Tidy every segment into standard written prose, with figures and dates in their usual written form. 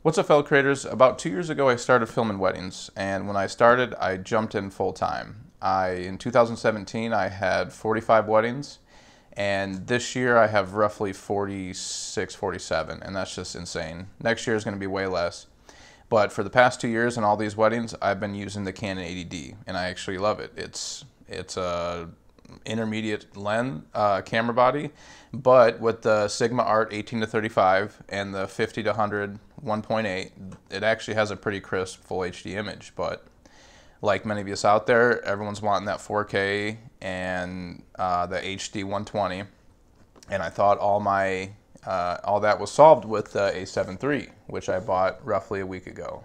What's up, fellow creators? About 2 years ago, I started filming weddings, and when I started, I jumped in full time. In 2017, I had 45 weddings, and this year I have roughly 46, 47, and that's just insane. Next year is going to be way less. But for the past 2 years in all these weddings, I've been using the Canon 80D, and I actually love it. It's a intermediate lens camera body, but with the Sigma Art 18 to 35 and the 50 to 100 1.8, it actually has a pretty crisp full HD image. But like many of us out there, everyone's wanting that 4K and the HD 120, and I thought all that was solved with the A7 III, which I bought roughly a week ago.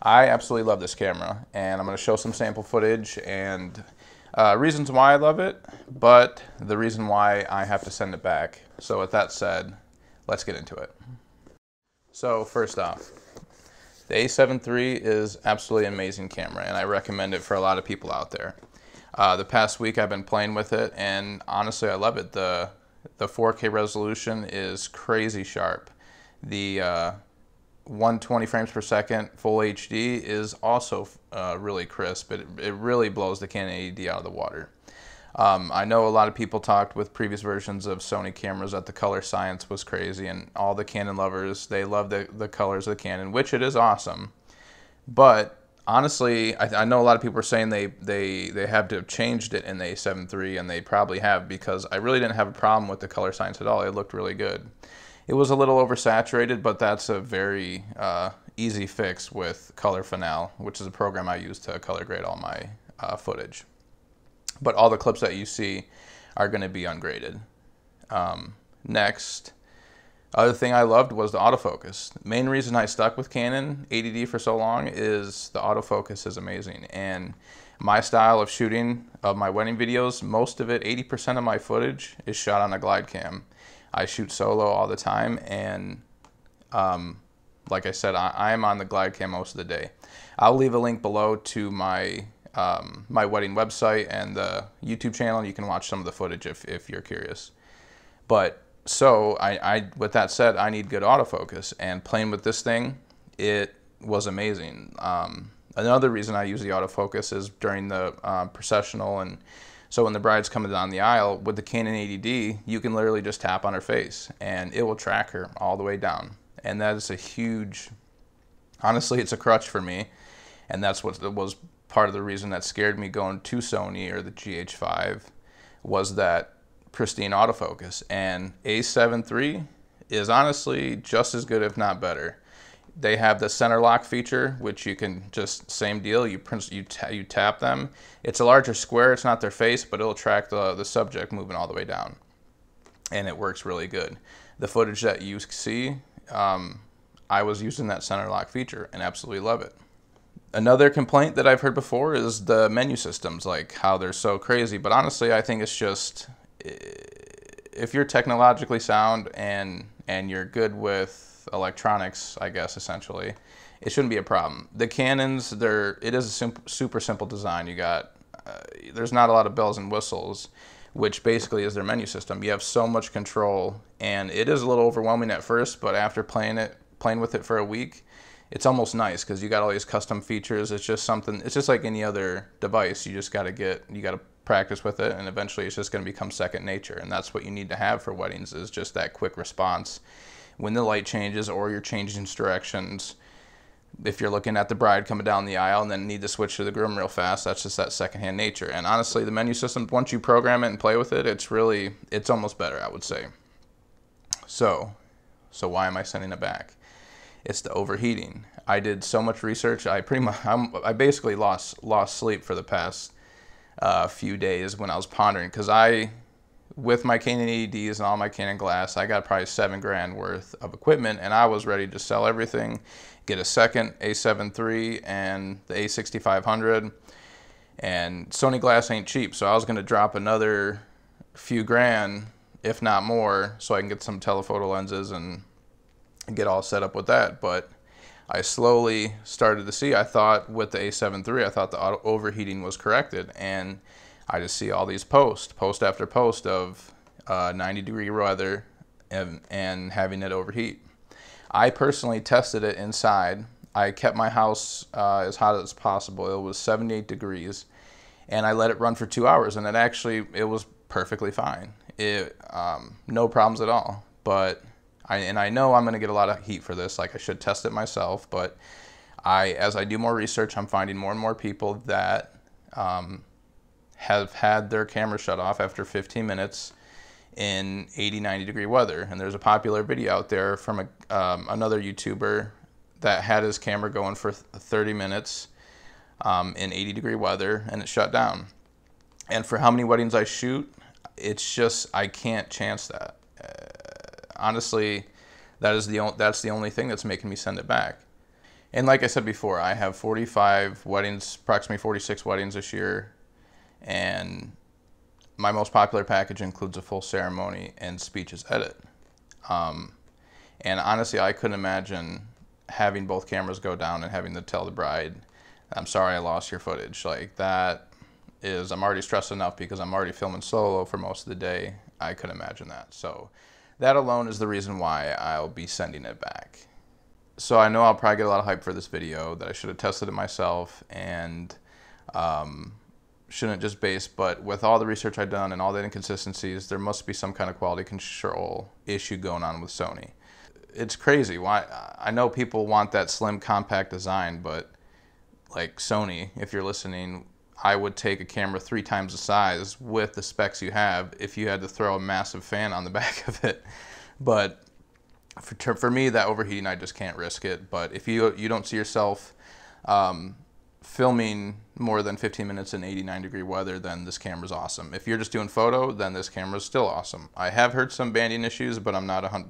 I absolutely love this camera, and I'm going to show some sample footage and reasons why I love it, but the reason why I have to send it back. So with that said, let's get into it. So first off, the A7 III is absolutely an amazing camera, and I recommend it for a lot of people out there. The past week I've been playing with it, and honestly I love it. The 4K resolution is crazy sharp. The 120 frames per second full HD is also really crisp. It really blows the Canon 80D out of the water. I know a lot of people talked with previous versions of Sony cameras that the color science was crazy, and all the Canon lovers, they love the colors of the Canon, which it is awesome. But honestly, I know a lot of people are saying they have to have changed it in the A7 III, and they probably have, because I really didn't have a problem with the color science at all. It looked really good. It was a little oversaturated, but that's a very easy fix with Color Finale, which is a program I use to color grade all my footage. But all the clips that you see are going to be ungraded. Next, other thing I loved was the autofocus. The main reason I stuck with Canon 80D for so long is the autofocus is amazing. And my style of shooting of my wedding videos, most of it, 80% of my footage is shot on a glide cam. I shoot solo all the time, and like I said, I'm on the glide cam most of the day. I'll leave a link below to my my wedding website and the YouTube channel, and you can watch some of the footage if you're curious. But so with that said, I need good autofocus, and playing with this thing, it was amazing. Another reason I use the autofocus is during the processional, and so when the bride's coming down the aisle with the Canon 80D, you can literally just tap on her face and it will track her all the way down. And that is a huge, honestly, it's a crutch for me. And that's what was part of the reason that scared me going to Sony or the GH5, was that pristine autofocus. And A7 III is honestly just as good, if not better. They have the center lock feature, which you can just, same deal, you tap them. It's a larger square, it's not their face, but it'll track the subject moving all the way down. And it works really good. The footage that you see, I was using that center lock feature and absolutely love it. Another complaint that I've heard before is the menu systems, like how they're so crazy. But honestly, I think it's just, if you're technologically sound and you're good with electronics, I guess, essentially, it shouldn't be a problem. The Canons, it is a super simple design. You got, there's not a lot of bells and whistles, which basically is their menu system. You have so much control, and it is a little overwhelming at first, but after playing with it for a week, it's almost nice, because you got all these custom features. It's just something, it's just like any other device. You just got to practice with it, and eventually it's just going to become second nature. And that's what you need to have for weddings, is just that quick response when the light changes or you're changing directions. If you're looking at the bride coming down the aisle and then need to switch to the groom real fast, that's just that secondhand nature. And honestly, the menu system, once you program it and play with it, it's almost better, I would say. So why am I sending it back? It's the overheating. I did so much research. I basically lost sleep for the past few days when I was pondering, because with my Canon 80Ds and all my Canon glass, I got probably $7,000 worth of equipment, and I was ready to sell everything, get a second A7 III and the A6500. And Sony glass ain't cheap, so I was going to drop another few grand, if not more, so I can get some telephoto lenses and get all set up with that. But I slowly started to see, I thought with the A7 III, I thought the overheating was corrected, and I just see all these post after post of 90-degree weather and having it overheat. I personally tested it inside. I kept my house as hot as possible. It was 78 degrees, and I let it run for 2 hours, and it was perfectly fine. No problems at all. But I know I'm going to get a lot of heat for this. Like, I should test it myself, but as I do more research, I'm finding more and more people that have had their camera shut off after 15 minutes in 80, 90 degree weather. And there's a popular video out there from another YouTuber that had his camera going for 30 minutes in 80 degree weather, and it shut down. And for how many weddings I shoot, it's just, I can't chance that. Honestly, that's the only thing that's making me send it back. And like I said before, I have 45 weddings, approximately 46 weddings this year, and my most popular package includes a full ceremony and speeches edit. And honestly, I couldn't imagine having both cameras go down and having to tell the bride, "I'm sorry I lost your footage." Like, I'm already stressed enough because I'm already filming solo for most of the day. I couldn't imagine that. So that alone is the reason why I'll be sending it back. So I know I'll probably get a lot of hype for this video, that I should have tested it myself and shouldn't just base, but with all the research I've done and all the inconsistencies, there must be some kind of quality control issue going on with Sony. It's crazy. Why? I know people want that slim, compact design, but like Sony, if you're listening, I would take a camera 3 times the size with the specs you have if you had to throw a massive fan on the back of it. But for me, that overheating, I just can't risk it. But if you don't see yourself filming more than 15 minutes in 89 degree weather, then this camera's awesome. If you're just doing photo, then this camera's still awesome. I have heard some banding issues, but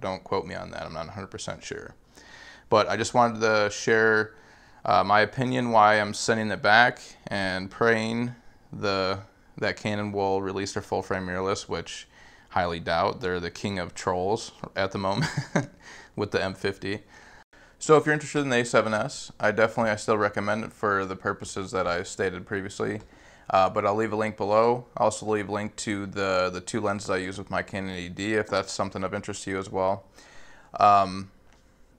don't quote me on that. I'm not 100% sure. But I just wanted to share my opinion why I'm sending it back, and praying that Canon will release their full frame mirrorless, which highly doubt. They're the king of trolls at the moment with the M50. So if you're interested in the A7S, I still recommend it for the purposes that I stated previously. But I'll leave a link below. I'll also leave a link to the 2 lenses I use with my Canon 80D if that's something of interest to you as well.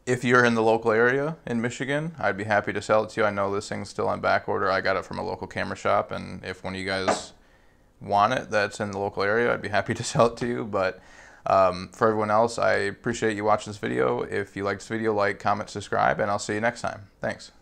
If you're in the local area in Michigan, I'd be happy to sell it to you. I know this thing's still on back order. I got it from a local camera shop, and if one of you guys want it that's in the local area, I'd be happy to sell it to you. But for everyone else, I appreciate you watching this video. If you liked this video, like, comment, subscribe, and I'll see you next time. Thanks.